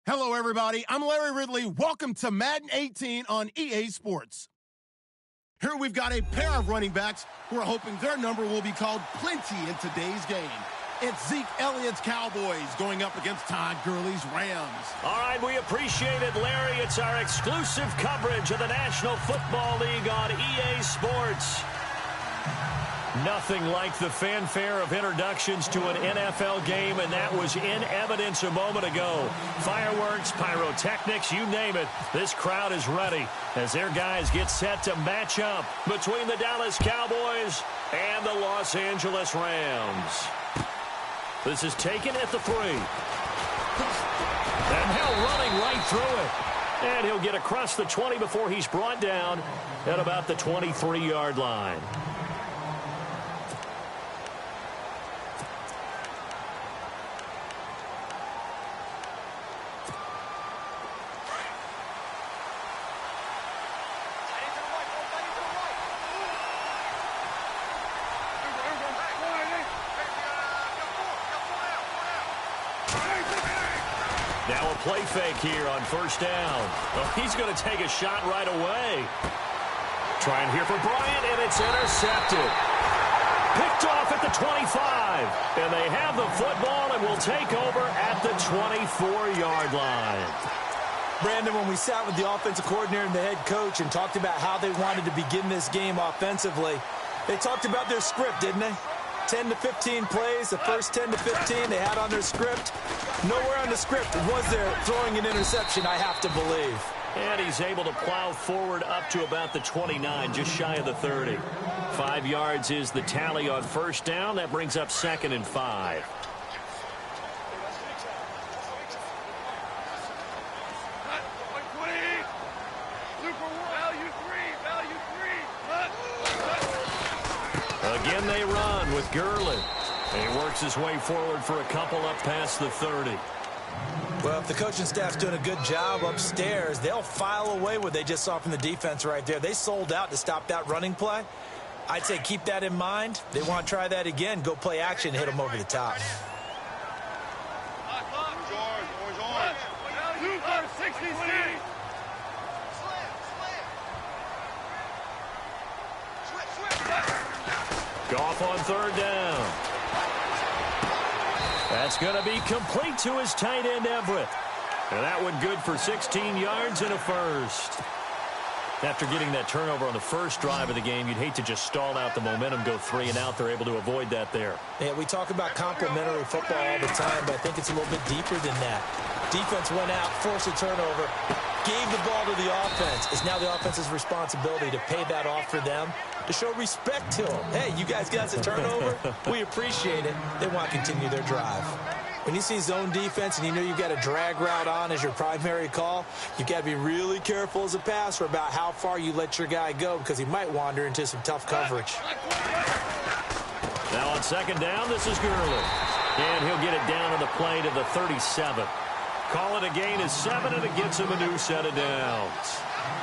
Hello, everybody. I'm Larry Ridley. Welcome to Madden 18 on EA Sports. Here we've got a pair of running backs who are hoping their number will be called plenty in today's game. It's Zeke Elliott's Cowboys going up against Todd Gurley's Rams. All right, we appreciate it, Larry. It's our exclusive coverage of the National Football League on EA Sports. Nothing like the fanfare of introductions to an NFL game, and that was in evidence a moment ago. Fireworks, pyrotechnics, you name it. This crowd is ready as their guys get set to match up between the Dallas Cowboys and the Los Angeles Rams. This is taken at the 3. And Hill running right through it. And he'll get across the 20 before he's brought down at about the 23-yard line. Now a play fake here on first down. Well, he's going to take a shot right away. Trying here for Bryant, and it's intercepted. Picked off at the 25. And they have the football and will take over at the 24-yard line. Brandon, when we sat with the offensive coordinator and the head coach and talked about how they wanted to begin this game offensively, they talked about their script, didn't they? 10 to 15 plays, the first 10 to 15 they had on their script. Nowhere on the script was there throwing an interception, I have to believe. And he's able to plow forward up to about the 29, just shy of the 30. 5 yards is the tally on first down. That brings up 2nd and 5. Again they run with Gurley. And he works his way forward for a couple up past the 30. Well, if the coaching staff's doing a good job upstairs, they'll file away what they just saw from the defense right there. They sold out to stop that running play. I'd say keep that in mind. They want to try that again. Go play action and hit them over the top. Goff on third down. That's going to be complete to his tight end, Everett. And that one good for 16 yards and a first. After getting that turnover on the first drive of the game, you'd hate to just stall out the momentum, go 3 and out. They're able to avoid that there. Yeah, we talk about complementary football all the time, but I think it's a little bit deeper than that. Defense went out, forced a turnover, gave the ball to the offense. It's now the offense's responsibility to pay that off for them, to show respect to them. Hey, you guys got a turnover? We appreciate it. They want to continue their drive. When you see zone defense and you know you've got a drag route on as your primary call, you've got to be really careful as a passer about how far you let your guy go because he might wander into some tough coverage. Now on second down, this is Gurley. And he'll get it down on the play to the 37. Call it a gain of 7, and it gets him a new set of downs.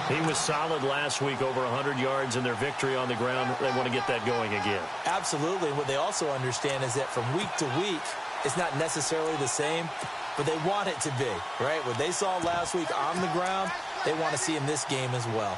He was solid last week, over 100 yards in their victory on the ground. They want to get that going again. Absolutely. What they also understand is that from week to week, it's not necessarily the same, but they want it to be, right? What they saw last week on the ground, they want to see in this game as well.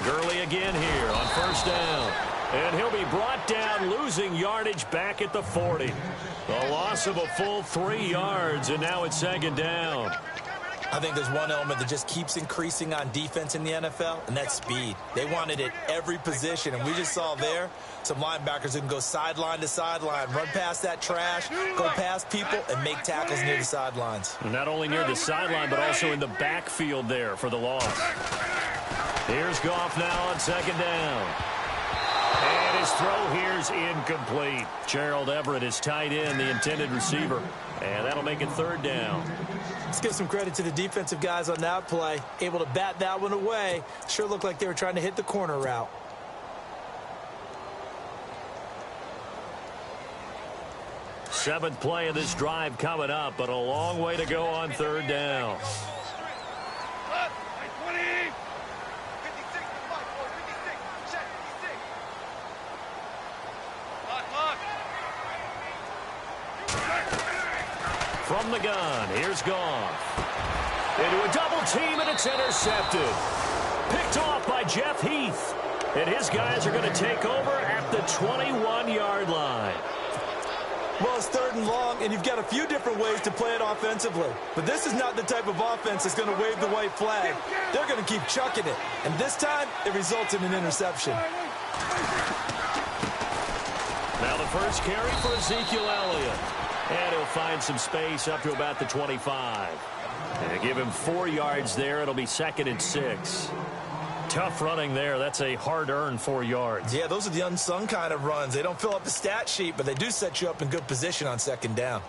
Gurley again here on first down. And he'll be brought down, losing yardage back at the 40. A loss of a full 3 yards, and now it's second down. I think there's one element that just keeps increasing on defense in the NFL, and that's speed. They want it at every position, and we just saw there some linebackers who can go sideline to sideline, run past that trash, go past people, and make tackles near the sidelines. Not only near the sideline, but also in the backfield there for the loss. Here's Goff now on second down. And his throw here's incomplete. Gerald Everett is tight end, the intended receiver. And that'll make it third down. Let's give some credit to the defensive guys on that play. Able to bat that one away. Sure looked like they were trying to hit the corner route. Seventh play of this drive coming up, but a long way to go on third down. from the gun. Here's Goff. Into a double team, and it's intercepted. Picked off by Jeff Heath. And his guys are going to take over at the 21-yard line. Well, it's 3rd and long, and you've got a few different ways to play it offensively. But this is not the type of offense that's going to wave the white flag. They're going to keep chucking it. And this time, it results in an interception. Now the first carry for Ezekiel Elliott. And he'll find some space up to about the 25. And give him 4 yards there. It'll be 2nd and 6. Tough running there. That's a hard-earned 4 yards. Yeah, those are the unsung kind of runs. They don't fill up the stat sheet, but they do set you up in good position on 2nd down.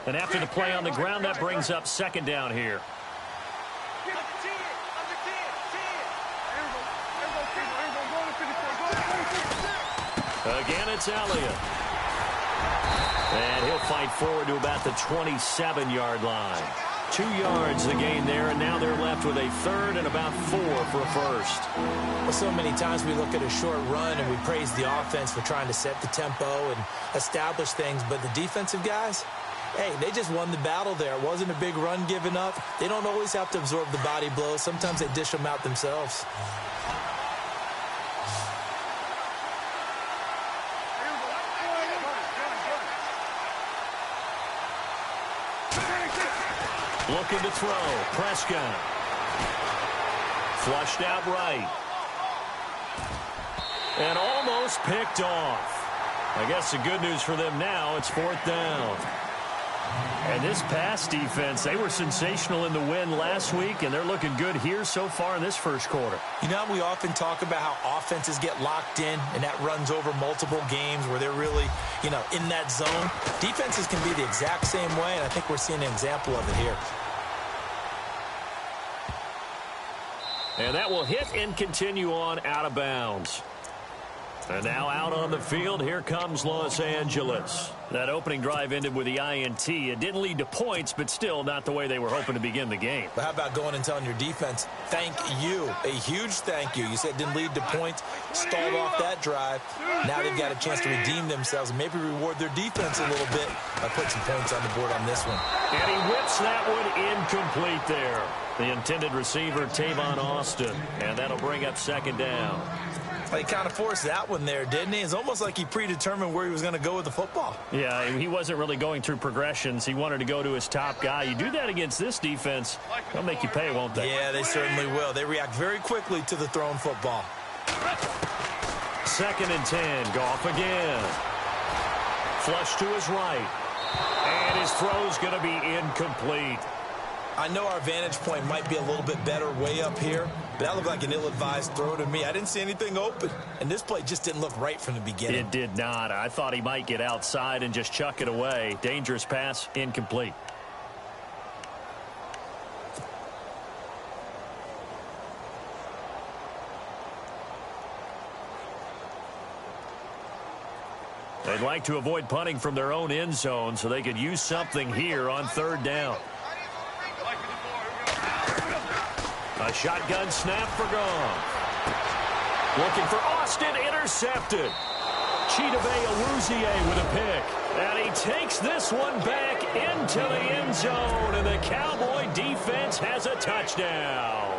And after the play on the ground, that brings up 2nd down here. Again, it's Elliott. And he'll fight forward to about the 27-yard line. 2 yards the gain there, and now they're left with a 3rd and about 4 for a first. Well, so many times we look at a short run and we praise the offense for trying to set the tempo and establish things, but the defensive guys, hey, they just won the battle there. It wasn't a big run given up. They don't always have to absorb the body blows. Sometimes they dish them out themselves. Looking to throw. Prescott. Flushed out right. And almost picked off. I guess the good news for them now, it's 4th down. And this pass defense, they were sensational in the win last week, and they're looking good here so far in this first quarter. You know, we often talk about how offenses get locked in, and that runs over multiple games where they're really, in that zone. Defenses can be the exact same way, and I think we're seeing an example of it here. And that will hit and continue on out of bounds. And now out on the field, here comes Los Angeles. That opening drive ended with the INT. It didn't lead to points, but still not the way they were hoping to begin the game. But how about going and telling your defense, thank you, a huge thank you. You said it didn't lead to points, stalled off that drive. Now they've got a chance to redeem themselves and maybe reward their defense a little bit by putting some points on the board on this one. And he whips that one incomplete there. The intended receiver, Tavon Austin. And that'll bring up 2nd down. He kind of forced that one there, didn't he? It's almost like he predetermined where he was going to go with the football. Yeah, he wasn't really going through progressions. He wanted to go to his top guy. You do that against this defense, they'll make you pay, won't they? Yeah, they certainly will. They react very quickly to the thrown football. 2nd and 10. Goff again. Flush to his right. And his throw's going to be incomplete. I know our vantage point might be a little bit better way up here, but that looked like an ill-advised throw to me. I didn't see anything open, and this play just didn't look right from the beginning. It did not. I thought he might get outside and just chuck it away. Dangerous pass, incomplete. They'd like to avoid punting from their own end zone so they could use something here on 3rd down. A shotgun snap for Goff. Looking for Austin, intercepted. Chidobe Awuzie with a pick. And he takes this one back into the end zone, and the Cowboy defense has a touchdown.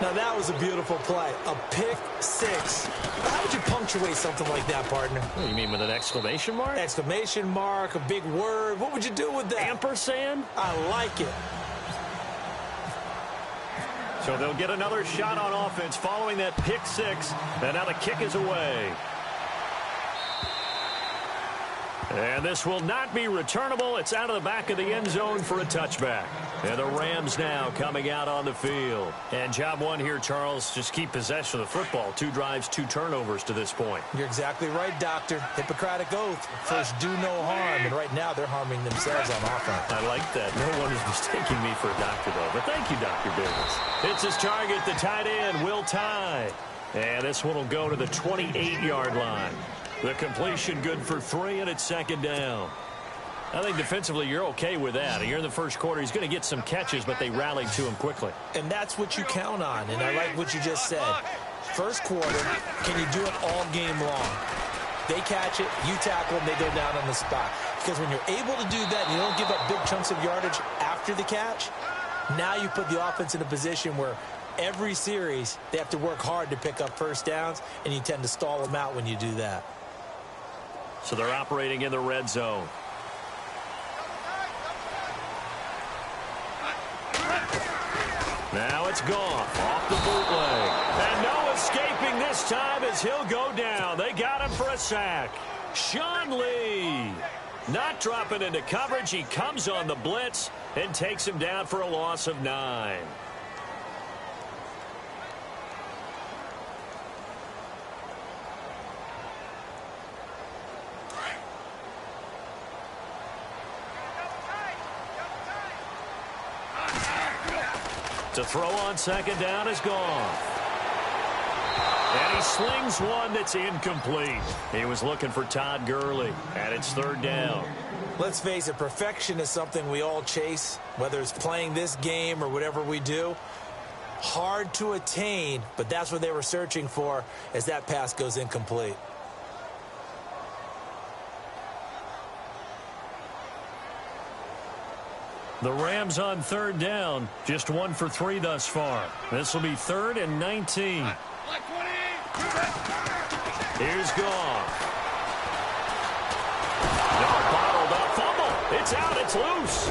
Now that was a beautiful play. A pick 6. How would you punctuate something like that, partner? What do you mean, with an exclamation mark? Exclamation mark, a big word. What would you do with that? Ampersand? I like it. So they'll get another shot on offense following that pick 6. And now the kick is away. And this will not be returnable. It's out of the back of the end zone for a touchback. And the Rams now coming out on the field. And job one here, Charles, just keep possession of the football. 2 drives, 2 turnovers to this point. You're exactly right, Doctor. Hippocratic oath. First, do no harm. And right now, they're harming themselves on offense. I like that. No one is mistaking me for a doctor, though. But thank you, Dr. Davis. Hits his target, the tight end, Will Tye. And this one will go to the 28-yard line. The completion good for 3, and it's 2nd down. I think defensively you're okay with that. Here in the first quarter, he's going to get some catches, but they rallied to him quickly. And that's what you count on, and I like what you just said. First quarter, can you do it all game long? They catch it, you tackle them, they go down on the spot. Because when you're able to do that and you don't give up big chunks of yardage after the catch, now you put the offense in a position where every series they have to work hard to pick up first downs, and you tend to stall them out when you do that. So they're operating in the red zone. Now it's Goff off the bootleg. And no escaping this time as he'll go down. They got him for a sack. Sean Lee not dropping into coverage. He comes on the blitz and takes him down for a loss of 9. To throw on second down is Goff. And he slings one that's incomplete. He was looking for Todd Gurley, and it's third down. Let's face it, perfection is something we all chase, whether it's playing this game or whatever we do. Hard to attain, but that's what they were searching for as that pass goes incomplete. The Rams on third down, just 1 for 3 thus far. This will be 3rd and 19. Here's Goff. Bottled up fumble. It's out. It's loose.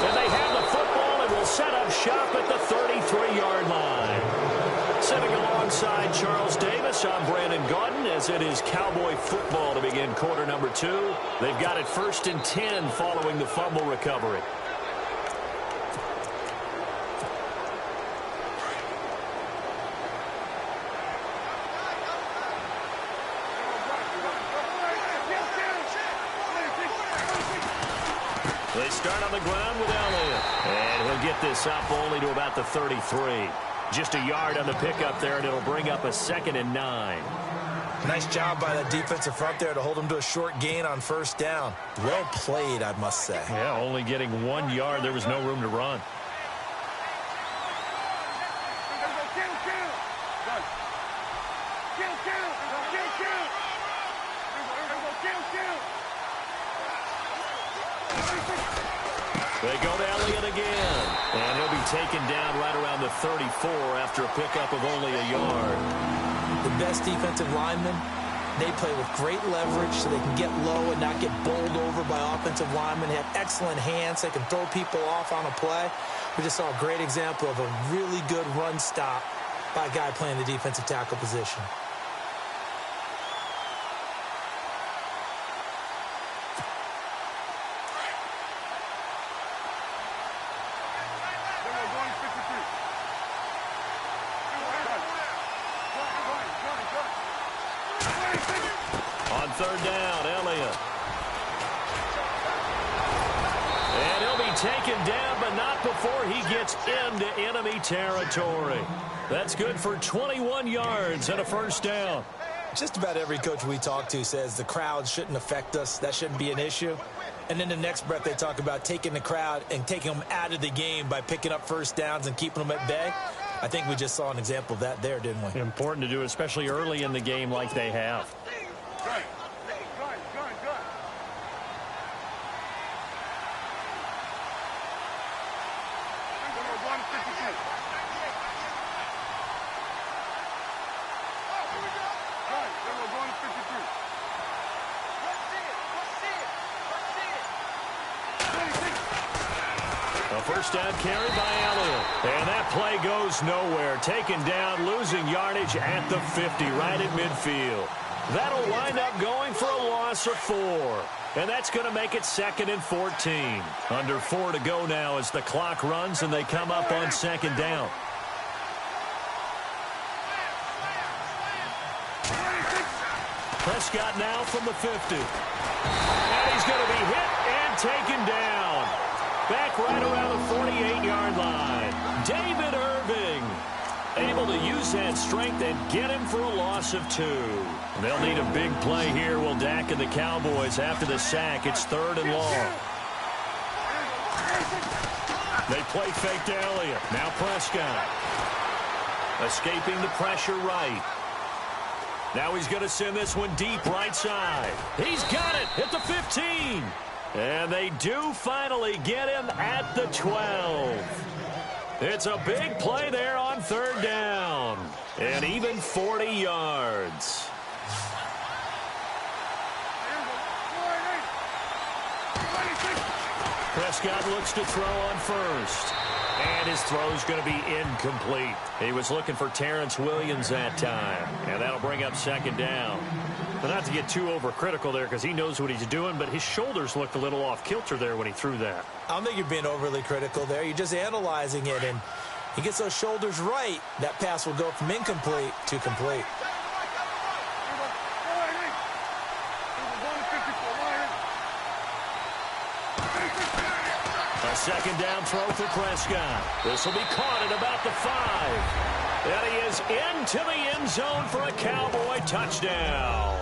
And they have the football and will set up shop at the 33-yard line. Sitting alongside Charles Davis, I'm Brandon Gaudin, as it is Cowboy football to begin quarter number 2. They've got it 1st and 10 following the fumble recovery. They start on the ground with Elliott. And he'll get this up only to about the 33. Just a yard on the pickup there, and it'll bring up a 2nd and 9. Nice job by that defensive front there to hold him to a short gain on first down. Well played, I must say. Yeah, only getting 1 yard. There was no room to run. They go to Elliott again. And he'll be taken down right around the 34 after a pickup of only a yard. The best defensive linemen, they play with great leverage so they can get low and not get bowled over by offensive linemen. They have excellent hands. They can throw people off on a play. We just saw a great example of a really good run stop by a guy playing the defensive tackle position. On third down, Elliott. And he'll be taken down, but not before he gets into enemy territory. That's good for 21 yards and a first down. Just about every coach we talk to says the crowd shouldn't affect us. That shouldn't be an issue. And then the next breath they talk about taking the crowd and taking them out of the game by picking up first downs and keeping them at bay. I think we just saw an example of that there, didn't we? Important to do, especially early in the game like they have. First down carry by Elliott. And that play goes nowhere. Taken down, losing yardage at the 50, right at midfield. That'll wind up going for a loss of 4. And that's going to make it 2nd and 14. Under 4 to go now as the clock runs and they come up on 2nd down. Prescott now from the 50. And he's going to be hit and taken down. Back right around the 48-yard line. David Irving able to use that strength and get him for a loss of 2. They'll need a big play here. Will Dak and the Cowboys after the sack. It's 3rd and long. They play fake to Elliott. Now Prescott. Escaping the pressure right. Now he's going to send this one deep right side. He's got it at the 15. And they do finally get him at the 12. It's a big play there on 3rd down. And even 40 yards. Prescott looks to throw on first. And his throw's going to be incomplete. He was looking for Terrence Williams that time. And that'll bring up 2nd down. But not to get too overcritical there because he knows what he's doing, but his shoulders looked a little off kilter there when he threw that. I don't think you're being overly critical there. You're just analyzing it, and he gets those shoulders right. That pass will go from incomplete to complete. A 2nd down throw for Prescott. This will be caught at about the 5. And he is into the end zone for a Cowboy touchdown.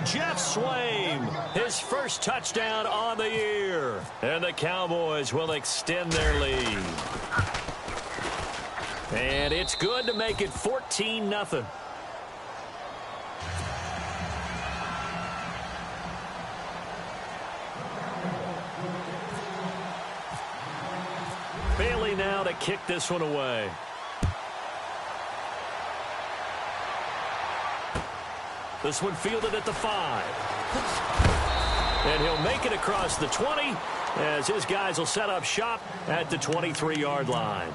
Jeff Swaim, his first touchdown on the year. And the Cowboys will extend their lead. And it's good to make it 14-0. Bailey now to kick this one away. This one fielded at the 5. And he'll make it across the 20 as his guys will set up shop at the 23-yard line.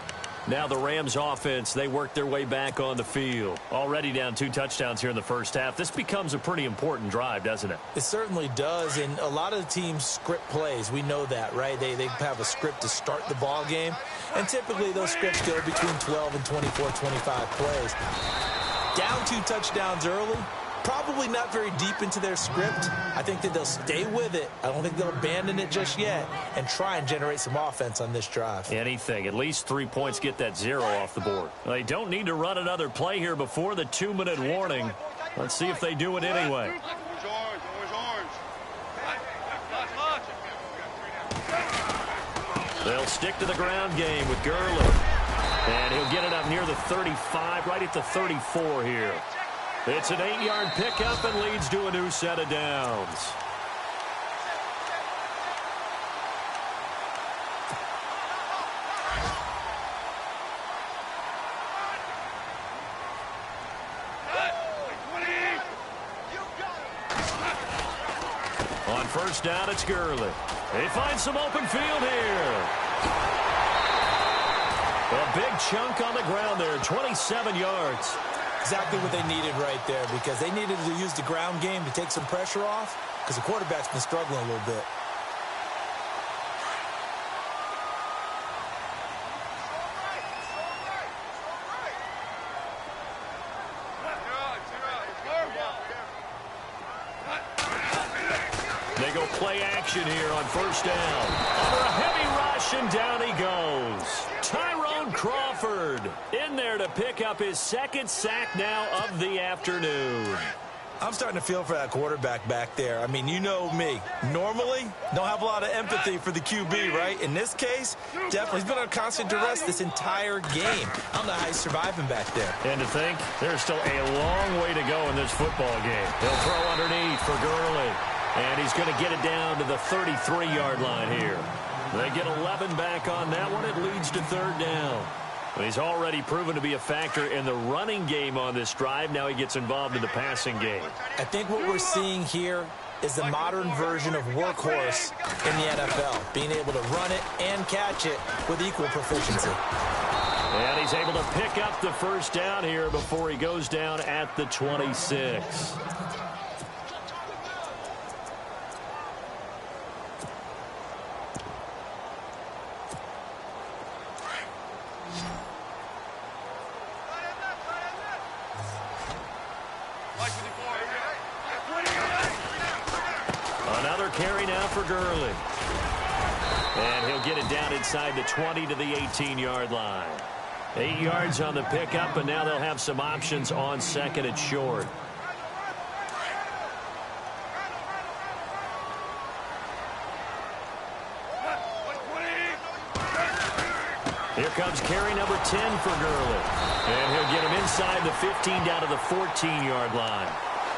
Now the Rams offense, they work their way back on the field. Already down 2 touchdowns here in the first half. This becomes a pretty important drive, doesn't it? It certainly does, and a lot of the teams script plays. We know that, right? They have a script to start the ball game, and typically those scripts go between 12 and 24, 25 plays. Down 2 touchdowns early, probably not very deep into their script. I think that they'll stay with it. I don't think they'll abandon it just yet and try and generate some offense on this drive. Anything. At least 3 points, get that 0 off the board. They don't need to run another play here before the 2-minute warning. Let's see if they do it anyway. They'll stick to the ground game with Gurley. And he'll get it up near the 35, right at the 34 here. It's an 8-yard pickup and leads to a new set of downs. On first down, it's Gurley. They find some open field here. A big chunk on the ground there, 27 yards. Exactly what they needed right there, because they needed to use the ground game to take some pressure off because the quarterback's been struggling a little bit. They go play action here on first down. Under a heavy rush, and down he goes. Tyrone Crawford in there to pick up his 2nd sack now of the afternoon. I'm starting to feel for that quarterback back there. I mean, you know me. Normally, don't have a lot of empathy for the QB, right? In this case, definitely. He's been on constant duress this entire game. I don't know how he's surviving back there. And to think, there's still a long way to go in this football game. He'll throw underneath for Gurley. And he's going to get it down to the 33-yard line here. They get 11 back on that one. It leads to 3rd down. He's already proven to be a factor in the running game on this drive. Now he gets involved in the passing game. I think what we're seeing here is the modern version of workhorse in the NFL, being able to run it and catch it with equal proficiency. And he's able to pick up the first down here before he goes down at the 26. Another carry now for Gurley. And he'll get it down inside the 20 to the 18-yard line. 8 yards on the pickup, and now they'll have some options on 2nd and short. Here comes carry number 10 for Gurley. And he'll get him inside the 15 down to the 14-yard line.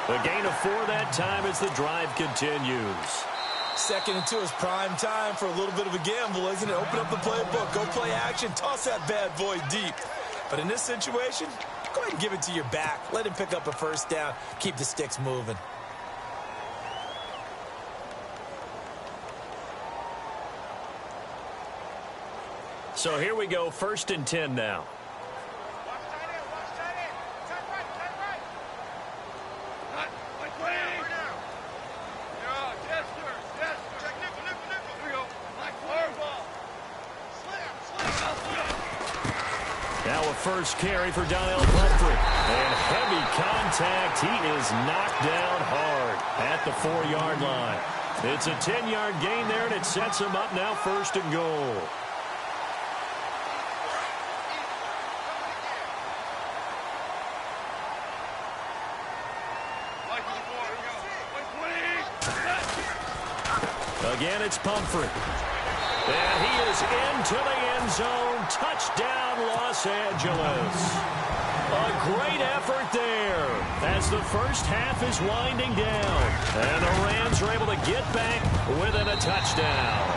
The gain of 4 that time as the drive continues. 2nd and 2 is prime time for a little bit of a gamble, isn't it? Open up the playbook, go play action, toss that bad boy deep. But in this situation, go ahead and give it to your back. Let him pick up a first down. Keep the sticks moving. So here we go, 1st and 10 now. Now a first carry for Donnell Pumphrey. And heavy contact. He is knocked down hard at the 4-yard line. It's a 10-yard gain there, and it sets him up now 1st and goal. Again, it's Pumphrey. And he is into the end zone. Touchdown, Los Angeles. A great effort there as the first half is winding down. And the Rams are able to get back within a touchdown.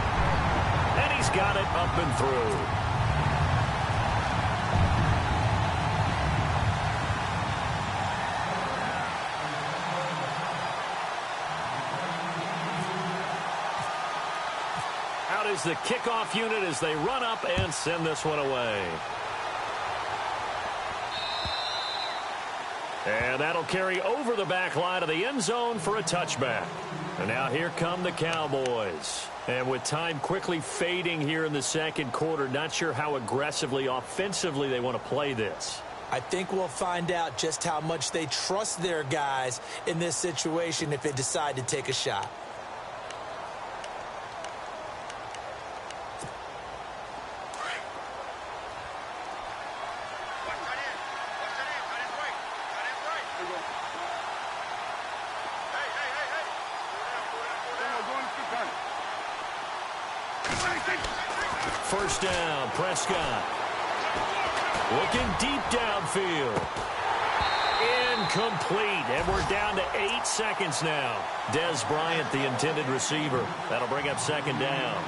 And he's got it up and through. Is the kickoff unit as they run up and send this one away. And that'll carry over the back line of the end zone for a touchback. And now here come the Cowboys. And with time quickly fading here in the 2nd quarter, not sure how aggressively, offensively they want to play this. I think we'll find out just how much they trust their guys in this situation if they decide to take a shot. First down, Prescott. Looking deep downfield. Incomplete, and we're down to 8 seconds now. Dez Bryant, the intended receiver. That'll bring up 2nd down.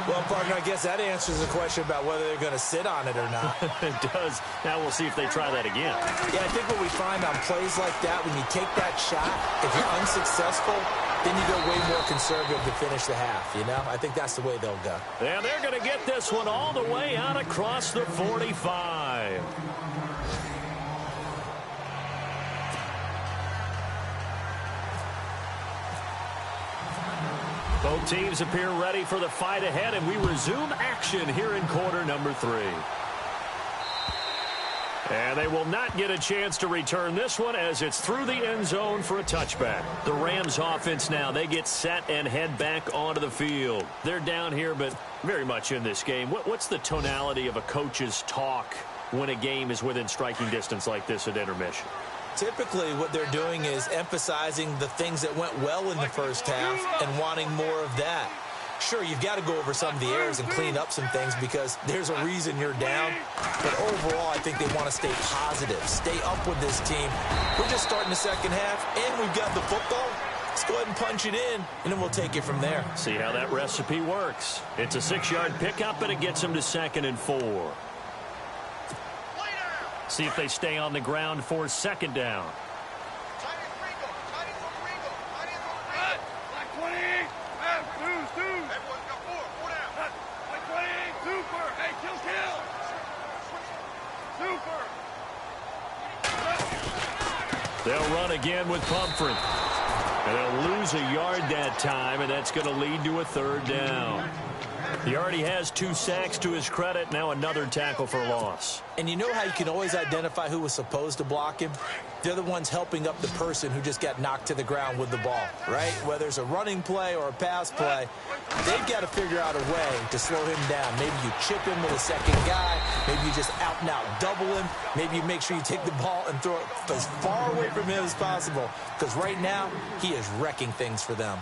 Well, partner, I guess that answers the question about whether they're going to sit on it or not. It does. Now we'll see if they try that again. Yeah, I think what we find on plays like that, when you take that shot, if you're unsuccessful, then you go way more conservative to finish the half, you know? I think that's the way they'll go. And they're going to get this one all the way out across the 45. Both teams appear ready for the fight ahead, and we resume action here in quarter number 3. And they will not get a chance to return this one as it's through the end zone for a touchback. The Rams offense now, they get set and head back onto the field. They're down here, but very much in this game. What's the tonality of a coach's talk when a game is within striking distance like this at intermission? Typically, what they're doing is emphasizing the things that went well in the first half and wanting more of that. Sure, you've got to go over some of the errors and clean up some things because there's a reason you're down. But overall, I think they want to stay positive, stay up with this team. We're just starting the second half, and we've got the football. Let's go ahead and punch it in, and then we'll take it from there. See how that recipe works. It's a 6-yard pickup, and it gets them to 2nd and 4. See if they stay on the ground for 2nd down. They'll run again with Pumphrey. And they'll lose a yard that time, and that's going to lead to a 3rd down. He already has 2 sacks to his credit. Now another tackle for loss. And you know how you can always identify who was supposed to block him? They're the ones helping up the person who just got knocked to the ground with the ball, right? Whether it's a running play or a pass play, they've got to figure out a way to slow him down. Maybe you chip him with a second guy. Maybe you just out and out double him. Maybe you make sure you take the ball and throw it as far away from him as possible. Because right now, he is wrecking things for them.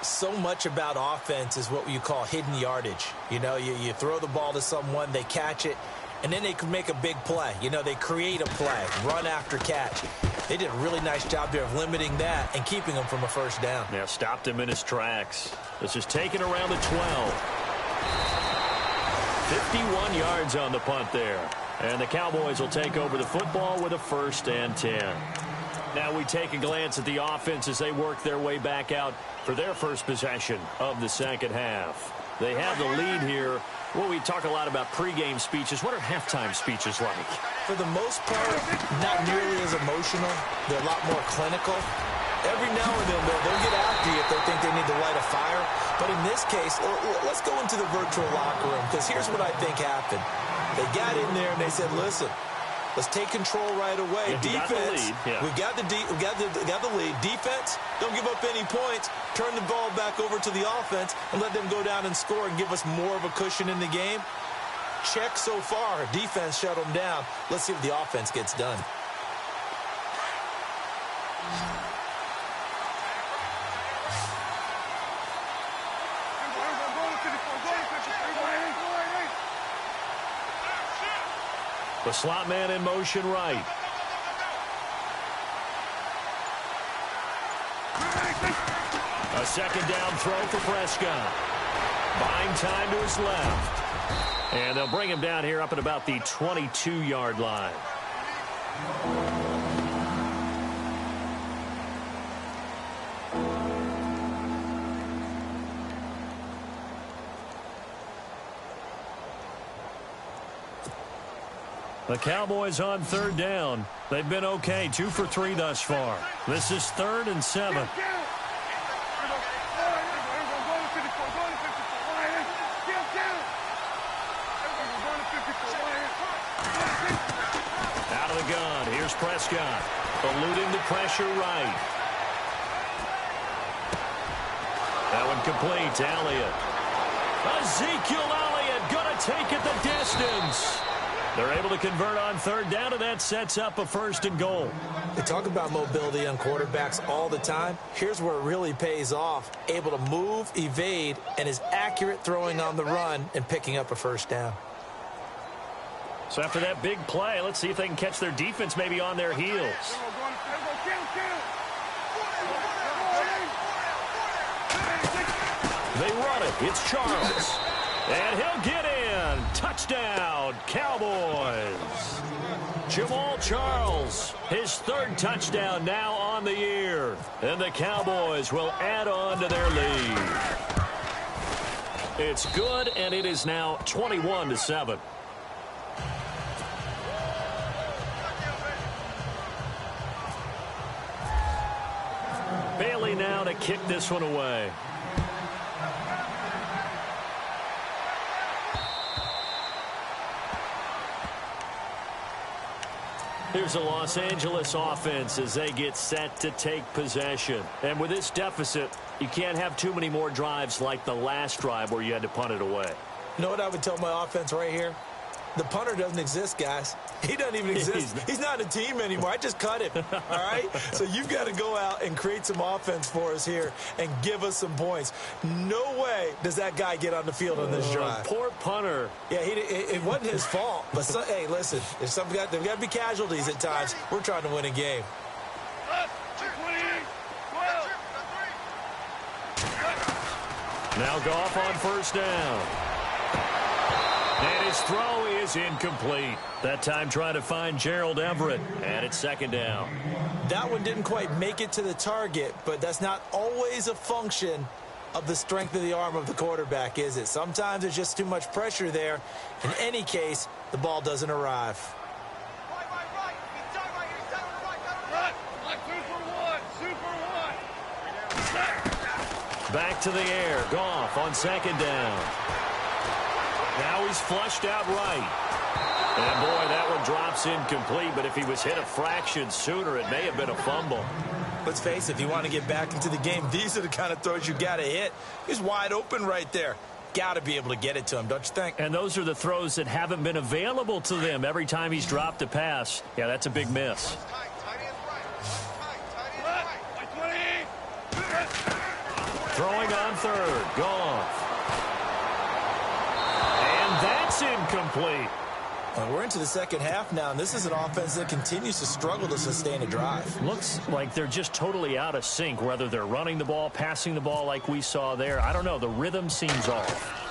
so much about offense is what you call hidden yardage. You know, you throw the ball to someone, they catch it, and then they can make a big play. You know, they create a play, run after catch. They did a really nice job there of limiting that and keeping him from a first down. Yeah, stopped him in his tracks. This is taken around the 12. 51 yards on the punt there. And the Cowboys will take over the football with a 1st and 10. Now we take a glance at the offense as they work their way back out for their first possession of the second half. They have the lead here. Well, we talk a lot about pregame speeches. What are halftime speeches like? For the most part, not nearly as emotional. They're a lot more clinical. Every now and then, they'll get after you if they think they need to light a fire. But in this case, let's go into the virtual locker room, because here's what I think happened. They got in there and they said, listen, let's take control right away. Yeah, defense, we got the lead. Defense, don't give up any points. Turn the ball back over to the offense and let them go down and score and give us more of a cushion in the game. Check so far. Defense shut them down. Let's see if the offense gets done. The slot man in motion right. A second down throw for Prescott. Buying time to his left. And they'll bring him down here up at about the 22-yard line. The Cowboys on 3rd down. They've been okay, 2 for 3 thus far. This is 3rd and 7. Out of the gun, here's Prescott. Eluding the pressure right. That one complete to Elliott. Ezekiel Elliott gonna take it the distance. They're able to convert on 3rd down, and that sets up a 1st and goal. They talk about mobility on quarterbacks all the time. Here's where it really pays off. Able to move, evade, and is accurate throwing on the run and picking up a 1st down. So after that big play, let's see if they can catch their defense maybe on their heels. They run it. It's Charles. And he'll get in. Touchdown, Cowboys. Jamal Charles, his 3rd touchdown now on the year. And the Cowboys will add on to their lead. It's good, and it is now 21-7. Bailey now to kick this one away. Here's the Los Angeles offense as they get set to take possession. And with this deficit, you can't have too many more drives like the last drive where you had to punt it away. You know what I would tell my offense right here? The punter doesn't exist, guys. He doesn't even exist. He's not a team anymore. I just cut him, all right? So you've got to go out and create some offense for us here and give us some points. No way does that guy get on the field on this drive. Poor punter. Yeah, it wasn't his fault. But, hey, listen, there's got to be casualties at times. We're trying to win a game. Now Goff on 1st down. And his throw is incomplete. That time trying to find Gerald Everett. And it's 2nd down. That one didn't quite make it to the target, but that's not always a function of the strength of the arm of the quarterback, is it? Sometimes there's just too much pressure there. In any case, the ball doesn't arrive. Back to the air. Goff on 2nd down. Now he's flushed out right. And, boy, that one drops incomplete. But if he was hit a fraction sooner, it may have been a fumble. Let's face it, if you want to get back into the game, these are the kind of throws you got to hit. He's wide open right there. Got to be able to get it to him, don't you think? And those are the throws that haven't been available to them every time he's dropped a pass. Yeah, that's a big miss. Throwing on third. Goff. And that's incomplete. Well, we're into the second half now, and this is an offense that continues to struggle to sustain a drive. Looks like they're just totally out of sync, whether they're running the ball, passing the ball like we saw there. I don't know. The rhythm seems off.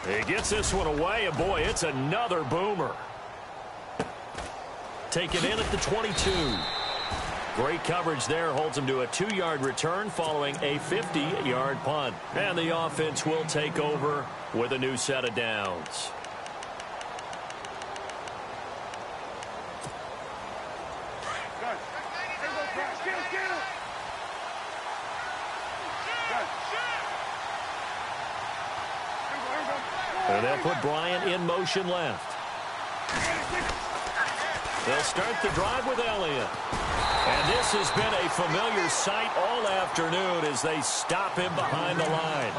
He gets this one away, and boy, it's another boomer. Taken in at the 22. Great coverage there. Holds him to a 2-yard return following a 50-yard punt. And the offense will take over with a new set of downs. And they'll put Bryant in motion left. They'll start the drive with Elliott. And this has been a familiar sight all afternoon as they stop him behind the line.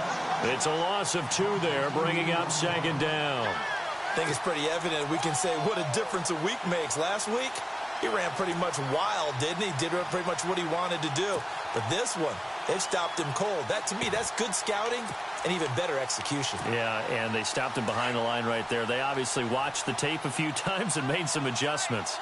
It's a loss of 2 there, bringing up second down. I think it's pretty evident. We can say what a difference a week makes. Last week, he ran pretty much wild, didn't he? Did pretty much what he wanted to do. But this one, they've stopped him cold. That, to me, that's good scouting and even better execution. Yeah, and they stopped him behind the line right there. They obviously watched the tape a few times and made some adjustments.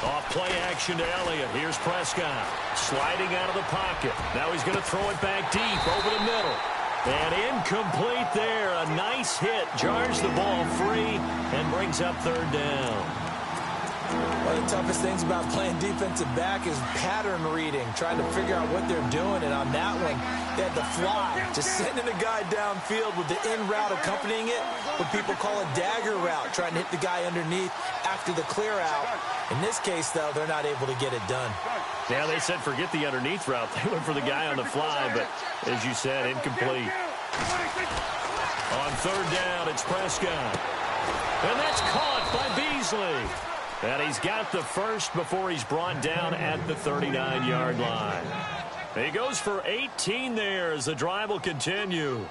Off play action to Elliott. Here's Prescott. Sliding out of the pocket. Now he's going to throw it back deep over the middle. And incomplete there. A nice hit. Jars the ball free and brings up third down. One of the toughest things about playing defensive back is pattern reading, trying to figure out what they're doing. And on that one, they had the fly, just sending a guy downfield with the in route accompanying it, what people call a dagger route, trying to hit the guy underneath after the clear out. In this case, though, they're not able to get it done. Yeah, they said forget the underneath route. They went for the guy on the fly, but as you said, incomplete. On third down, it's Prescott. And that's caught by Beasley. And he's got the first before he's brought down at the 39-yard line. He goes for 18 there as the drive will continue.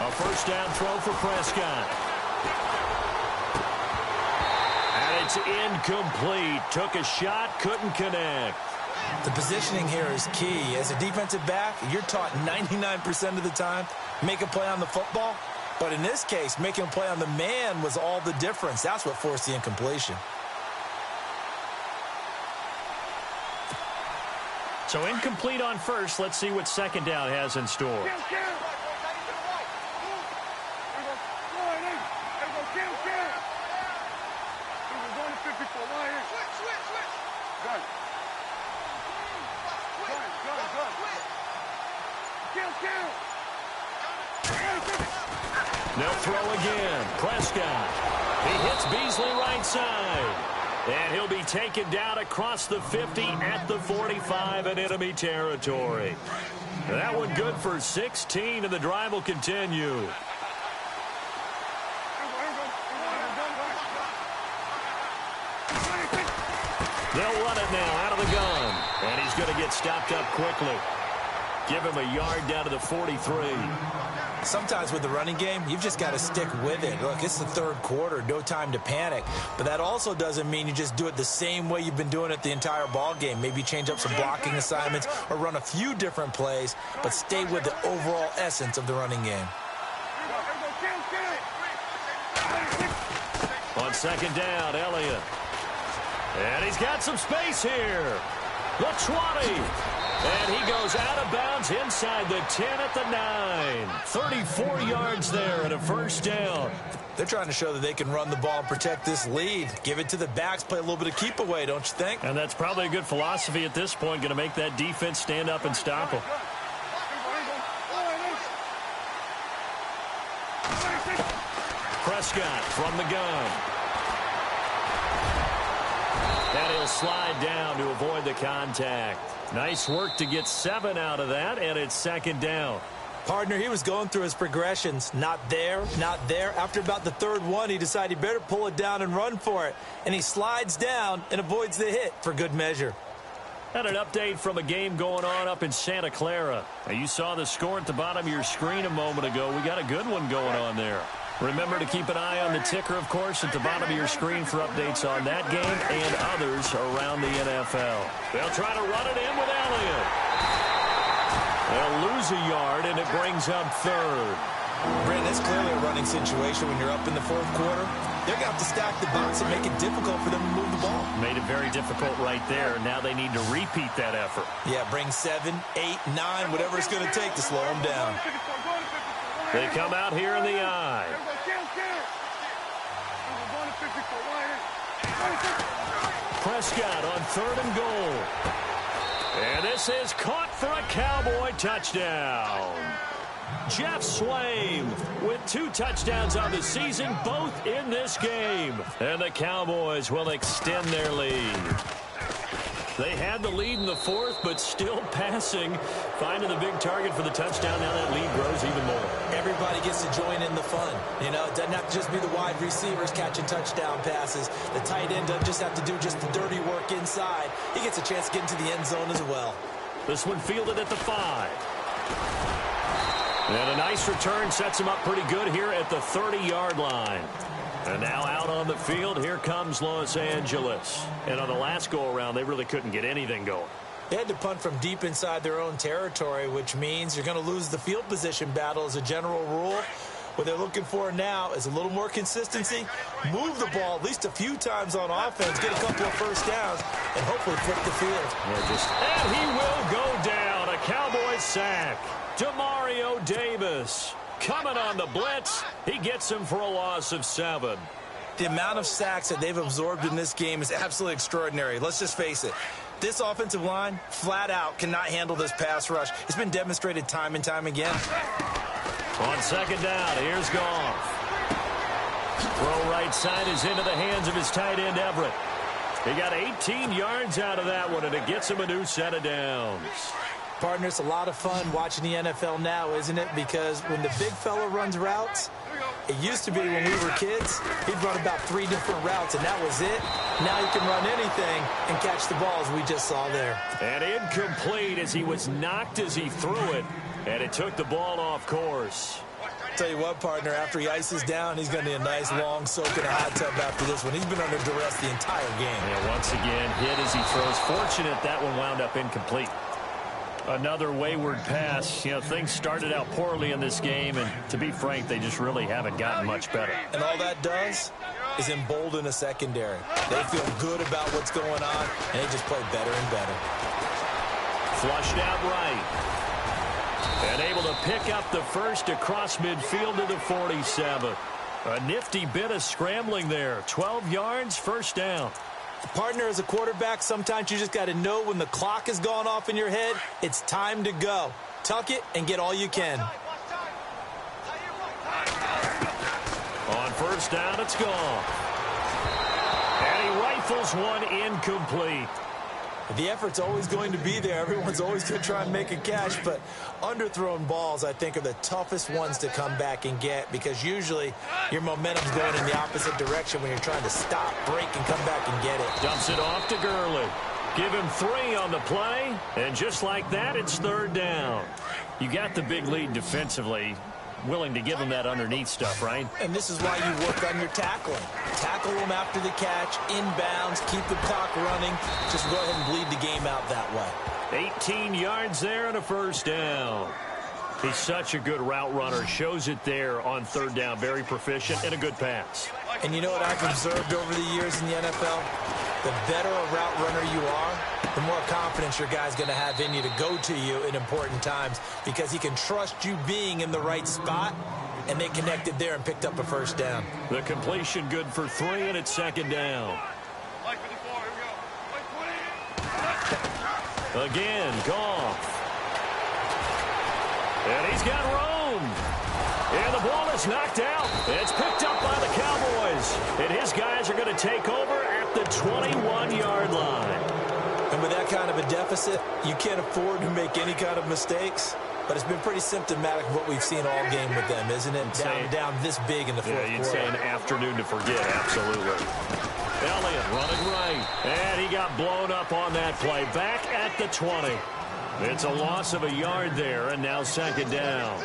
A first down throw for Prescott. And it's incomplete. Took a shot, couldn't connect. The positioning here is key. As a defensive back, you're taught 99% of the time, make a play on the football. But in this case, making a play on the man was all the difference. That's what forced the incompletion. So incomplete on first. Let's see what second down has in store. They'll throw again. Prescott. He hits Beasley right side. And he'll be taken down across the 50 at the 45 in enemy territory. That one good for 16, and the drive will continue. They'll run it now out of the gun. And he's going to get stopped up quickly. Give him a yard down to the 43. Sometimes with the running game, you've just got to stick with it. Look, it's the third quarter, no time to panic. But that also doesn't mean you just do it the same way you've been doing it the entire ball game. Maybe change up some blocking assignments or run a few different plays, but stay with the overall essence of the running game. On second down, Elliott. And he's got some space here. The 20. And he goes out of bounds inside the 10 at the 9. 34 yards there and a first down. They're trying to show that they can run the ball and protect this lead. Give it to the backs, play a little bit of keep away, don't you think? And that's probably a good philosophy at this point, going to make that defense stand up and stop them. Prescott from the gun. And he'll slide down to avoid the contact. Nice work to get 7 out of that, and it's second down. Partner, he was going through his progressions. Not there, not there. After about the third one, he decided he better pull it down and run for it. And he slides down and avoids the hit for good measure. And an update from a game going on up in Santa Clara. Now, you saw the score at the bottom of your screen a moment ago. We got a good one going on there. Remember to keep an eye on the ticker, of course, at the bottom of your screen for updates on that game and others around the NFL. They'll try to run it in with Elliott. They'll lose a yard, and it brings up third. Brent, that's clearly a running situation when you're up in the fourth quarter. They're going to have to stack the box and make it difficult for them to move the ball. Made it very difficult right there. Now they need to repeat that effort. Yeah, bring 7, 8, 9, whatever it's going to take to slow them down. They come out here in the eye. Prescott on 3rd and goal. And this is caught for a Cowboy touchdown. Jeff Swaim with 2 touchdowns on the season, both in this game. And the Cowboys will extend their lead. They had the lead in the fourth, but still passing. Finding the big target for the touchdown. Now that lead grows even more. Everybody gets to join in the fun. You know, it doesn't have to just be the wide receivers catching touchdown passes. The tight end doesn't just have to do just the dirty work inside. He gets a chance to get into the end zone as well. This one fielded at the 5. And a nice return sets him up pretty good here at the 30-yard line. And now out on the field, here comes Los Angeles. And on the last go-around, they really couldn't get anything going. They had to punt from deep inside their own territory, which means you're going to lose the field position battle as a general rule. What they're looking for now is a little more consistency, move the ball at least a few times on offense, get a couple of first downs, and hopefully flip the field. And he will go down. A Cowboys sack. Demario Davis coming on the blitz. He gets him for a loss of 7. The amount of sacks that they've absorbed in this game is absolutely extraordinary. Let's just face it. This offensive line, flat out, cannot handle this pass rush. It's been demonstrated time and time again. On 2nd down, here's Goff. Throw right side is into the hands of his tight end, Everett. He got 18 yards out of that one, and it gets him a new set of downs. Partner, it's a lot of fun watching the NFL now, isn't it? Because when the big fella runs routes, it used to be when we were kids, he'd run about 3 different routes, and that was it. Now he can run anything and catch the balls we just saw there. And incomplete as he was knocked as he threw it, and it took the ball off course. Tell you what, partner, after he ices down, he's going to need a nice long soak in a hot tub after this one. He's been under duress the entire game. And once again, hit as he throws. Fortunate that one wound up incomplete. Another wayward pass. You know, things started out poorly in this game, and to be frank, they just really haven't gotten much better. And all that does is embolden a secondary. They feel good about what's going on, and they just play better and better. Flushed out right. And able to pick up the first across midfield to the 47. A nifty bit of scrambling there. 12 yards, first down. Partner, as a quarterback, sometimes you just got to know when the clock has gone off in your head, it's time to go. Tuck it and get all you can. On 1st down, it's gone. And he rifles one incomplete. The effort's always going to be there. Everyone's always going to try and make a catch, but underthrown balls, I think, are the toughest ones to come back and get because usually your momentum's going in the opposite direction when you're trying to stop, break, and come back and get it. Dumps it off to Gurley. Give him 3 on the play, and just like that, it's 3rd down. You got the big lead defensively. Willing to give him that underneath stuff, right? And this is why you work on your tackling. Tackle them after the catch, inbounds, keep the clock running. Just go ahead and bleed the game out that way. 18 yards there and a 1st down. He's such a good route runner. Shows it there on 3rd down. Very proficient and a good pass. And you know what I've observed over the years in the NFL? The better a route runner you are, the more confidence your guy's going to have in you to go to you in important times because he can trust you being in the right spot, and they connected there and picked up a 1st down. The completion good for 3, and it's 2nd down. Again, Goff. And he's got room. And the ball is knocked out. It's picked up by the Cowboys. And his guys are going to take over at at the 21-yard line. And with that kind of a deficit, you can't afford to make any kind of mistakes. But it's been pretty symptomatic of what we've seen all game with them, isn't it? Down this big in the fourth quarter. You'd say an afternoon to forget, absolutely. Elliott running right, and he got blown up on that play. Back at the 20. It's a loss of a yard there, and now second down.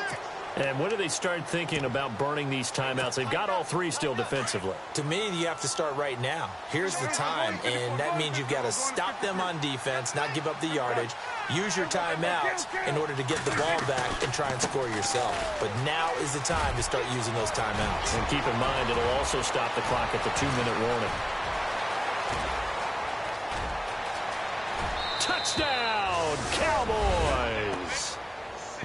And when do they start thinking about burning these timeouts? They've got all three still defensively. To me, you have to start right now. Here's the time, and that means you've got to stop them on defense, not give up the yardage, use your timeouts in order to get the ball back and try and score yourself. But now is the time to start using those timeouts. And keep in mind, it'll also stop the clock at the 2-minute warning. Touchdown, Cowboys!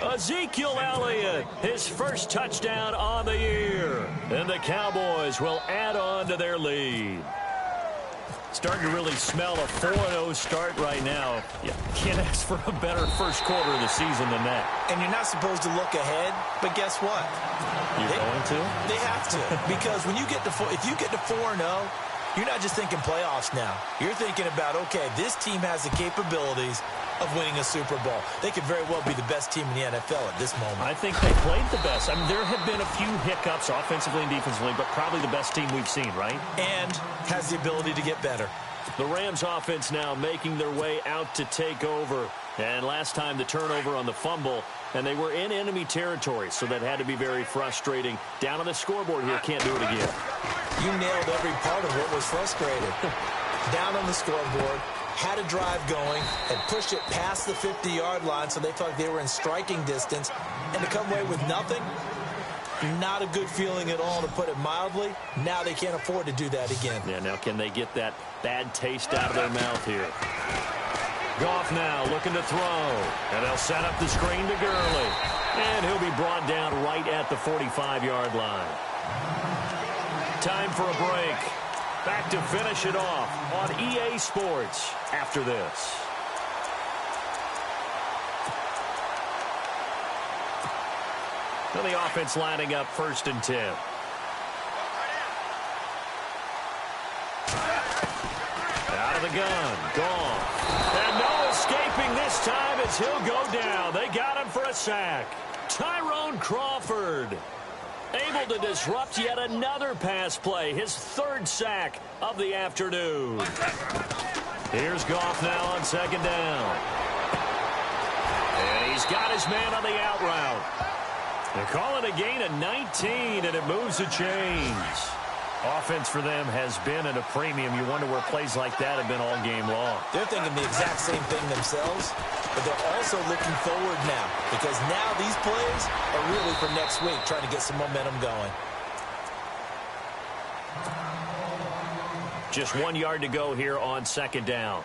Ezekiel Elliott, his first touchdown on the year. And the Cowboys will add on to their lead. Starting to really smell a 4-0 start right now. You can't ask for a better first quarter of the season than that. And you're not supposed to look ahead, but guess what? You're going to? They have to. Because when you get to if you get to 4-0, you're not just thinking playoffs now. You're thinking about, okay, this team has the capabilities of winning a Super Bowl. They could very well be the best team in the NFL at this moment. I think they played the best. I mean, there have been a few hiccups offensively and defensively, but probably the best team we've seen, right? And has the ability to get better. The Rams offense now making their way out to take over. And last time the turnover on the fumble, and they were in enemy territory, so that had to be very frustrating. Down on the scoreboard here, can't do it again. You nailed every part of what was frustrating. Down on the scoreboard, had a drive going, had pushed it past the 50-yard line, so they thought they were in striking distance, and to come away with nothing, not a good feeling at all, to put it mildly. Now they can't afford to do that again. Yeah, now can they get that bad taste out of their mouth here? Goff now looking to throw, and they'll set up the screen to Gurley, and he'll be brought down right at the 45-yard line. Time for a break. Back to finish it off on EA Sports after this. Now the offense lining up 1st and 10. Out of the gun. Gone. And no escaping this time as he'll go down. They got him for a sack. Tyrone Crawford able to disrupt yet another pass play. His 3rd sack of the afternoon. Here's Goff now on 2nd down. And he's got his man on the out route. They call it a gain of 19, and it moves the chains. Offense for them has been at a premium. You wonder where plays like that have been all game long. They're thinking the exact same thing themselves, but they're also looking forward now, because now these plays are really for next week, trying to get some momentum going. Just 1 yard to go here on 2nd down.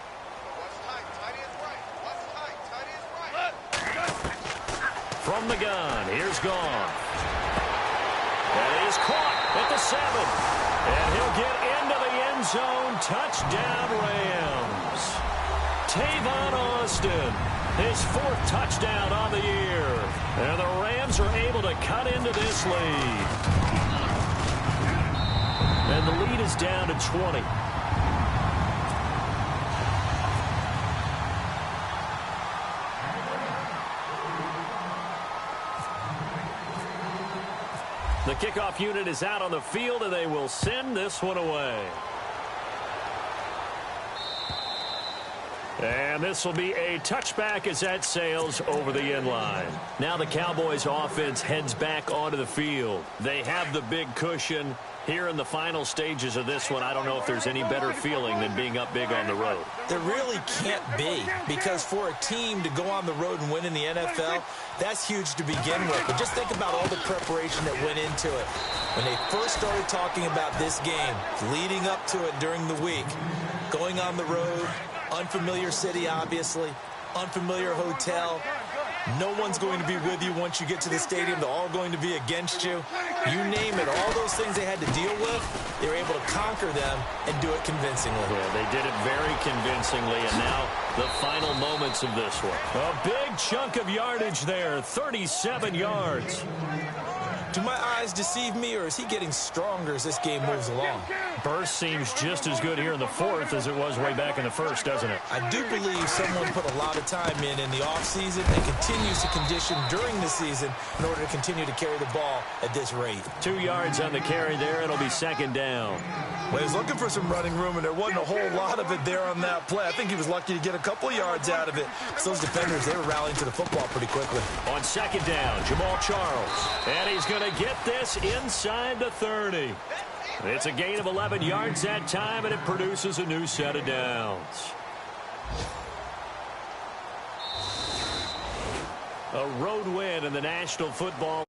From the gun, here's Goff. And he is caught at the 7. And he'll get into the end zone. Touchdown, Rams. Tavon Austin, his 4th touchdown on the year. And the Rams are able to cut into this lead. And the lead is down to 20. The kickoff unit is out on the field, and they will send this one away. And this will be a touchback as that sails over the end line. Now the Cowboys offense heads back onto the field. They have the big cushion. Here in the final stages of this one, I don't know if there's any better feeling than being up big on the road. There really can't be, because for a team to go on the road and win in the NFL, that's huge to begin with. But just think about all the preparation that went into it. When they first started talking about this game, leading up to it during the week, going on the road, unfamiliar city, obviously, unfamiliar hotel. No one's going to be with you once you get to the stadium. They're all going to be against you. You name it, all those things they had to deal with, they were able to conquer them and do it convincingly. Yeah, they did it very convincingly, and now the final moments of this one. A big chunk of yardage there, 37 yards. Do my eyes deceive me, or is he getting stronger as this game moves along? Burst seems just as good here in the fourth as it was way back in the first, doesn't it? I do believe someone put a lot of time in the offseason and continues to condition during the season in order to continue to carry the ball at this rate. 2 yards on the carry there. It'll be second down. Well, he was looking for some running room, and there wasn't a whole lot of it there on that play. I think he was lucky to get a couple yards out of it. So those defenders, they were rallying to the football pretty quickly. On second down, Jamal Charles. And he's going to get this inside the 30. It's a gain of 11 yards that time, and it produces a new set of downs. A road win in the National Football